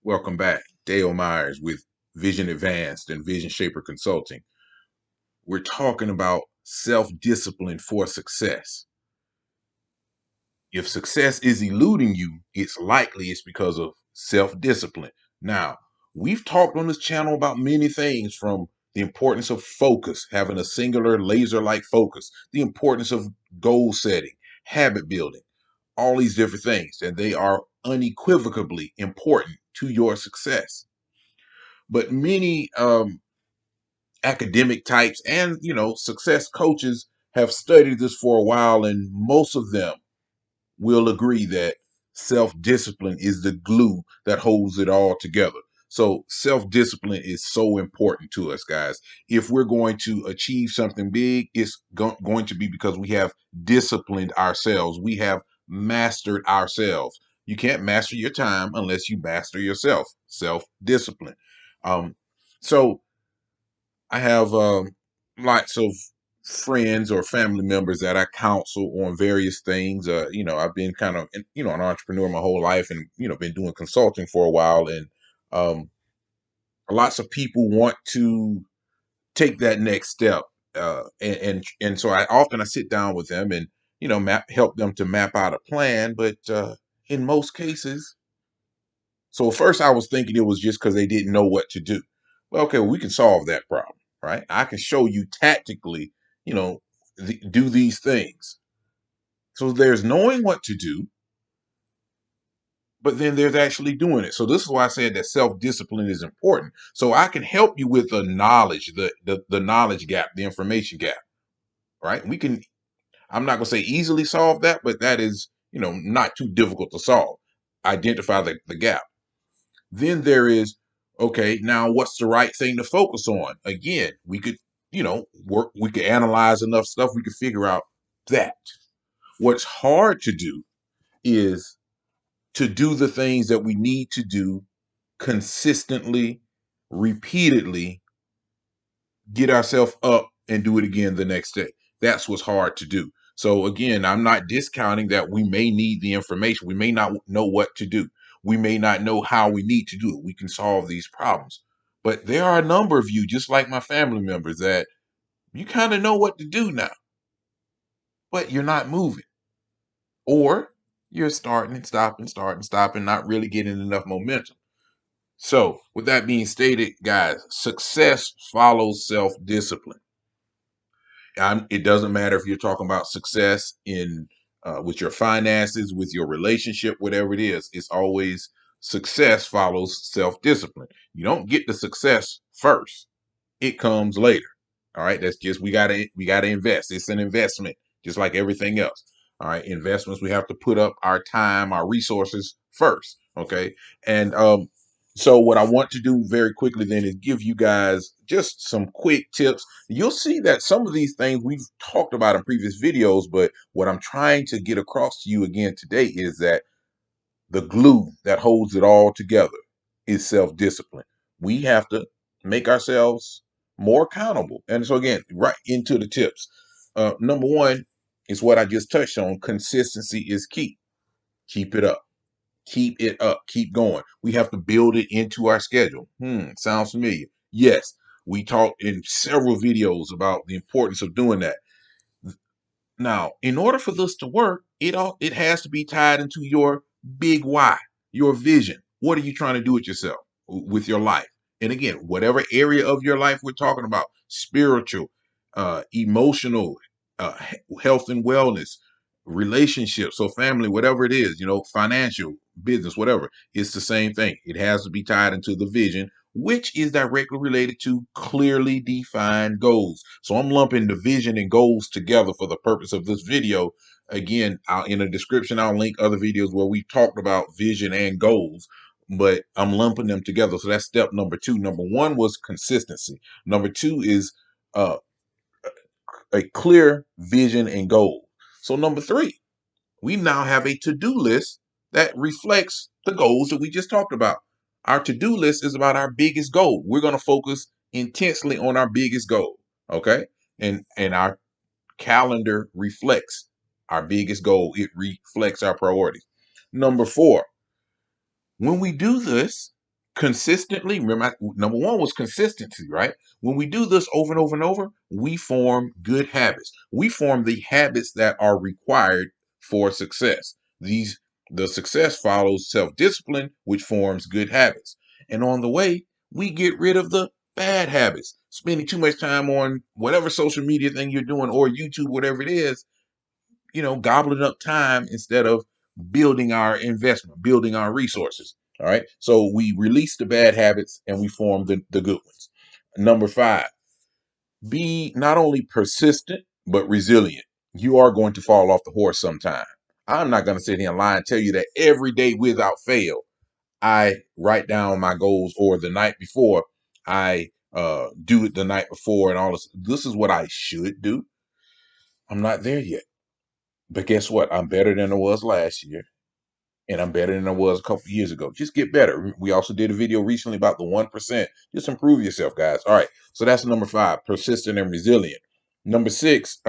Welcome back. Dale Myers with Vision Advanced and Vision Shaper Consulting. We're talking about self-discipline for success. If success is eluding you, it's because of self-discipline. Now, we've talked on this channel about many things, from the importance of focus, having a singular laser-like focus, the importance of goal setting, habit building, all these different things, and they are unequivocally important to your success. But many academic types and success coaches have studied this for a while, and most of them will agree that self-discipline is the glue that holds it all together. So self-discipline is so important to us, guys. If we're going to achieve something big, it's going to be because we have disciplined ourselves. We have mastered ourselves. You can't master your time unless you master yourself. Self-discipline. So I have lots of friends or family members that I counsel on various things. I've been kind of, an entrepreneur my whole life, and, been doing consulting for a while. And um, lots of people want to take that next step. And so I sit down with them and, help them to map out a plan. But in most cases, so first I was thinking it was just because they didn't know what to do. Well, okay, well, we can solve that problem, right? I can show you tactically, you know, do these things. So there's knowing what to do, but then there's actually doing it. So this is why I said that self-discipline is important. So I can help you with the knowledge, the knowledge gap, the information gap, right? I'm not gonna say easily solve that, but that is, not too difficult to solve. Identify the gap. Then there is, okay, now what's the right thing to focus on? Again, we could, we could analyze enough stuff, we could figure out that. What's hard to do is to do the things that we need to do consistently, repeatedly, get ourselves up and do it again the next day. That's what's hard to do. So again, I'm not discounting that we may need the information. We may not know what to do. We may not know how we need to do it. We can solve these problems. But there are a number of you, just like my family members, that you kind of know what to do now, but you're not moving. Or you're starting and stopping, starting, stopping, not really getting enough momentum. So with that being stated, guys, success follows self-discipline. It doesn't matter if you're talking about success in with your finances, with your relationship, whatever it is. It's always success follows self-discipline. You don't get the success first; it comes later. All right, that's just we gotta invest. It's an investment, just like everything else. All right, investments, we have to put up our time, our resources first. Okay, and so what I want to do very quickly then is give you guys just some quick tips. You'll see that some of these things we've talked about in previous videos, but what I'm trying to get across to you again today is that the glue that holds it all together is self-discipline. We have to make ourselves more accountable. And so again, right into the tips. Number one is what I just touched on. Consistency is key. Keep it up. Keep it up. Keep going. We have to build it into our schedule. Sounds familiar. Yes, we talked in several videos about the importance of doing that. Now, in order for this to work, it has to be tied into your big why, your vision. What are you trying to do with yourself, with your life? And again, whatever area of your life we're talking about, spiritual, emotional, health and wellness, relationships, so family, whatever it is, financial, business, whatever, it's the same thing. It has to be tied into the vision, which is directly related to clearly defined goals. So I'm lumping the vision and goals together for the purpose of this video. Again, in the description, I'll link other videos where we talked about vision and goals, but I'm lumping them together. So that's step number two. Number one was consistency. Number two is uh, a clear vision and goal. So number three, we now have a to-do list that reflects the goals that we just talked about. Our to-do list is about our biggest goal. We're going to focus intensely on our biggest goal. Okay. And our calendar reflects our biggest goal. It reflects our priorities. Number four, when we do this, consistently, remember, number one was consistency, right? When we do this over and over and over, we form good habits. We form the habits that are required for success. The success follows self-discipline, which forms good habits. And on the way, we get rid of the bad habits. Spending too much time on whatever social media thing you're doing or YouTube, whatever it is, gobbling up time instead of building our investment, building our resources. All right. So we release the bad habits and we form the good ones. Number five, be not only persistent, but resilient. You are going to fall off the horse sometime. I'm not going to sit here and lie and tell you that every day without fail, I write down my goals, or the night before I do it the night before and all this. This is what I should do. I'm not there yet. But guess what? I'm better than I was last year, and I'm better than I was a couple of years ago. Just get better. We also did a video recently about the 1%. Just improve yourself, guys. All right. So that's number five, persistent and resilient. Number six,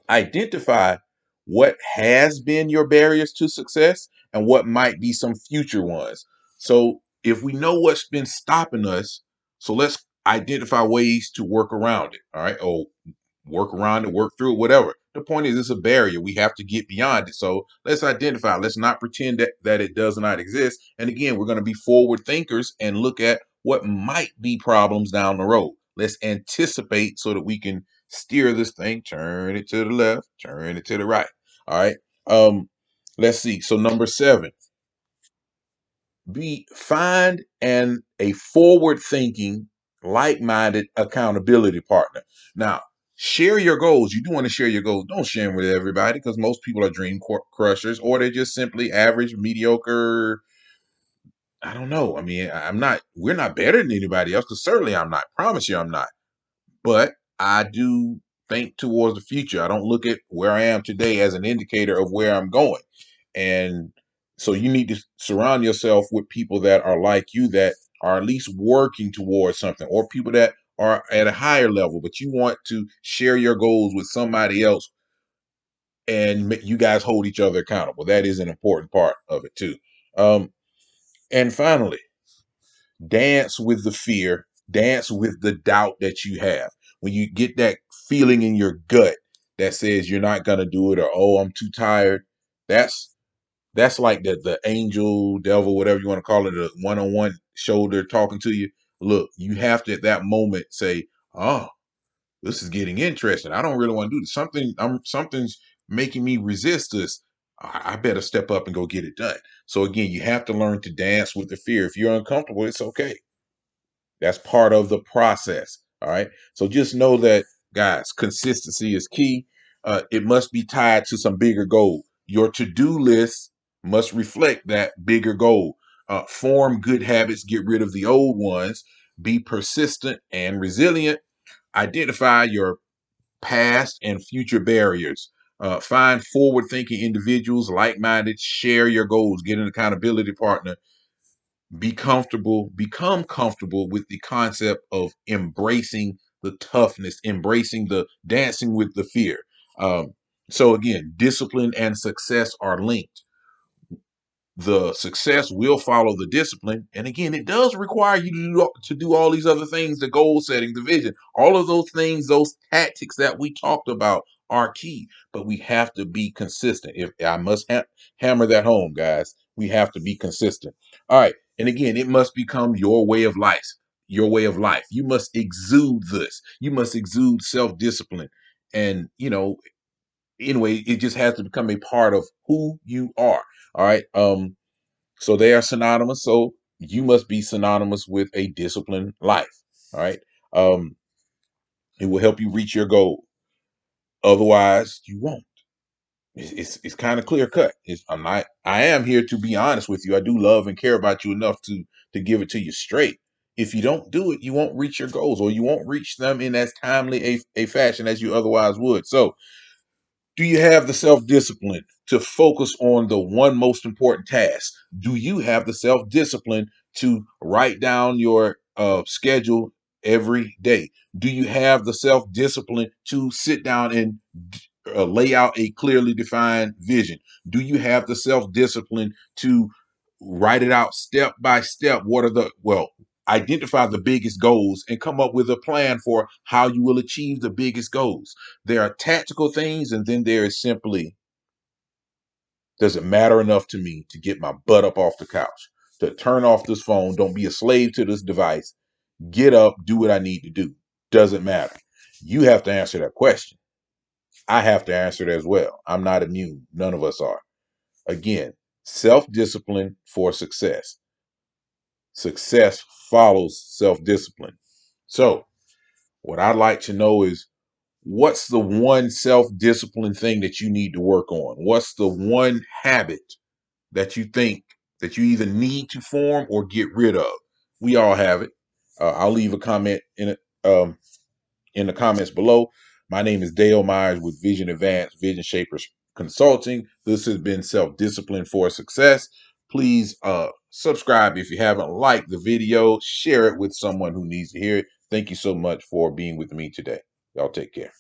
identify what has been your barriers to success and what might be some future ones. So if we know what's been stopping us, so let's identify ways to work around it. All right. Oh, work around it, work through it, whatever. The point is, it's a barrier. We have to get beyond it. So let's identify. Let's not pretend that it does not exist. And again, we're going to be forward thinkers and look at what might be problems down the road. Let's anticipate so that we can steer this thing, turn it to the left, turn it to the right. All right. Um, let's see. So number seven, find a forward thinking, like-minded accountability partner. Now, share your goals. You do want to share your goals. Don't share them with everybody, because most people are dream crushers, or they're just simply average, mediocre. I don't know. I mean, we're not better than anybody else, because certainly I'm not. Promise you I'm not. But I do think towards the future. I don't look at where I am today as an indicator of where I'm going. And so you need to surround yourself with people that are like you, that are at least working towards something, or people that are at a higher level, but you want to share your goals with somebody else, and you guys hold each other accountable. That is an important part of it too. And finally, dance with the fear, dance with the doubt that you have. When you get that feeling in your gut that says you're not going to do it, or, oh, I'm too tired, that's like the angel, devil, whatever you want to call it, a one-on-one shoulder talking to you. Look, you have to at that moment say, oh, this is getting interesting. I don't really want to do this. Something's making me resist this. I better step up and go get it done. So again, you have to learn to dance with the fear. If you're uncomfortable, it's okay. That's part of the process. All right. So just know that, guys, consistency is key. It must be tied to some bigger goal. Your to-do list must reflect that bigger goal. Form good habits, get rid of the old ones, be persistent and resilient, identify your past and future barriers. Find forward thinking individuals, like minded, share your goals, get an accountability partner, become comfortable with the concept of embracing the toughness, embracing the dancing with the fear. Um, so again, discipline and success are linked. The success will follow the discipline. And again, it does require you to do all these other things, the goal setting, the vision, all of those things, those tactics that we talked about are key, but we have to be consistent. If I must hammer that home, guys, we have to be consistent. All right. And again, it must become your way of life, your way of life. You must exude this. You must exude self-discipline. And, anyway, it just has to become a part of who you are. All right. So they are synonymous. So you must be synonymous with a disciplined life. All right. Um, it will help you reach your goal. Otherwise, you won't. It's kind of clear cut. I am here to be honest with you. I do love and care about you enough to give it to you straight. If you don't do it, you won't reach your goals, or you won't reach them in as timely a fashion as you otherwise would. So do you have the self-discipline to focus on the one most important task? Do you have the self-discipline to write down your schedule every day? Do you have the self-discipline to sit down and lay out a clearly defined vision? Do you have the self-discipline to write it out step by step. Identify the biggest goals and come up with a plan for how you will achieve the biggest goals. There are tactical things, and then there is simply, does it matter enough to me to get my butt up off the couch, to turn off this phone, don't be a slave to this device, get up, do what I need to do? Doesn't matter. You have to answer that question. I have to answer it as well. I'm not immune. None of us are. Again, self-discipline for success. Success follows self-discipline. So, what I'd like to know is, what's the one self-discipline thing that you need to work on? What's the one habit that you think that you either need to form or get rid of? We all have it. I'll leave a comment in the comments below. My name is Dale Myers with Vision Advanced Vision Shapers Consulting. This has been Self-Discipline for Success. Please subscribe if you haven't, liked the video, share it with someone who needs to hear it. Thank you so much for being with me today. Y'all take care.